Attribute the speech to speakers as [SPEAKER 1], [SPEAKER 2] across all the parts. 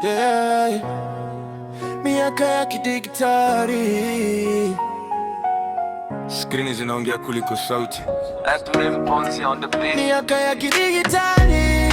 [SPEAKER 1] Yeah. Miaka ya kidigitali,
[SPEAKER 2] skrini zinaongea kuliko sauti.
[SPEAKER 1] miaka ya kidigitali,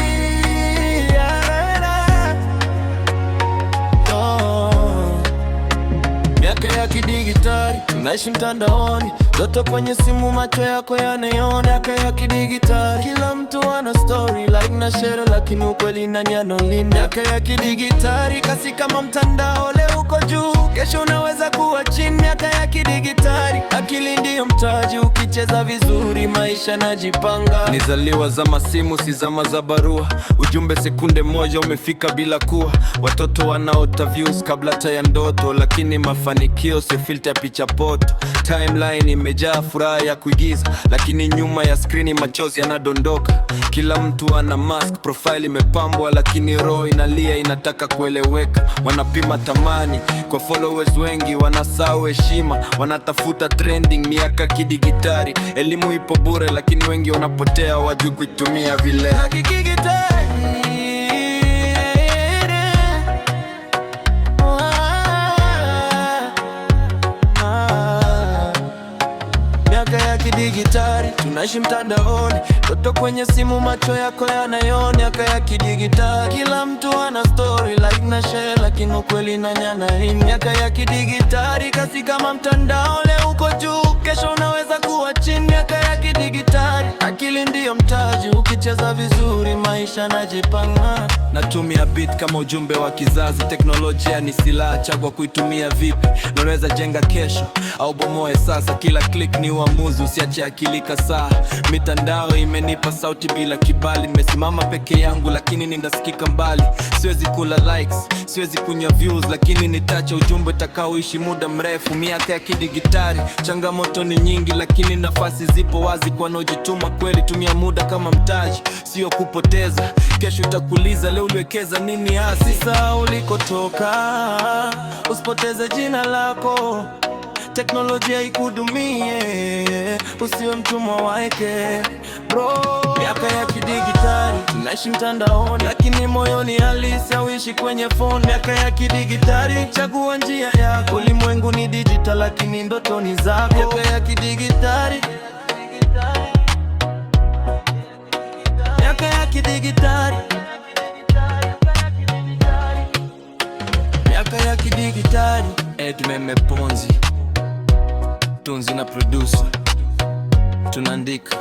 [SPEAKER 1] miaka ya kidigitali, tunaishi mtandaoni, ndoto kwenye simu, macho yako yanaona. Miaka ya kidigitali, kila mtu ana story, like na share, lakini ukweli nani anolinda? Miaka ya kidigitali, kasi kama mtandao, leo uko juu, kesho unaweza kuwa chini. Miaka ya kidigitali, akili ndiyo mtaji, ukicheza vizuri maisha najipanga.
[SPEAKER 2] Nizaliwa zama simu, si zama za barua. Ujumbe sekunde moja umefika bila kuwa. Watoto wanaota views kabla hata ya ndoto, lakini mafanikio si filter ya picha poto. Timeline imejaa furaha ya kuigiza, lakini nyuma ya skrini machozi yanadondoka. Kila mtu ana mask, profile imepambwa, lakini roho inalia, inataka kueleweka. Wanapima thamani kwa followers wengi, wanasahau heshima, wanatafuta trending. Miaka kidigitali, elimu ipo bure, lakini wengi wanapotea, wajui kuitumia vile.
[SPEAKER 1] Miaka ya kidigitali, tunaishi mtandaoni, ndoto kwenye simu, macho yako yanayona. Miaka ya kidigitali, kila mtu ana story, like na share, lakini ukweli nani anaona? Miaka ya kidigitali, kasi kama mtandao, leo uko juu, kesho unaweza kuwa chini. Miaka ya kidigitali, akili ndiyo mtaji, ukicheza vizuri maisha najipanga.
[SPEAKER 2] Natumia beat kama ujumbe wa kizazi, teknolojia ni silaha, chagua kuitumia vipi. Unaweza jenga kesho au bomoe sasa, kila click ni uamuzi, usiache akili kasaa. Mitandao imenipa sauti bila kibali, nimesimama peke yangu lakini ninasikika mbali. Siwezi kula likes, siwezi kunywa views, lakini nitacha ujumbe utakaoishi muda mrefu. Miaka ya kidigitali, changamoto ni nyingi, lakini nafasi zipo wazi kwa wanaojituma kweli. Tumia muda kama mtaji, sio kupoteza. Kesho itakuuliza leo uliwekeza nini hasi.
[SPEAKER 1] Sasa ulikotoka, usipoteze jina lako, teknolojia ikudumie, usiwe mtumwa wake bro. Miaka ya kidigitali, tunaishi mtandaoni, lakini moyoni halisi hauishi kwenye phone. Miaka ya kidigitali, chagua njia yako, ulimwengu ni digital, lakini ndoto ni zako. Miaka ya kidigitali, miaka ya kidigitali, miaka ya kidigitali.
[SPEAKER 2] Edmeme Ponzi, tunzi na producer, tunaandika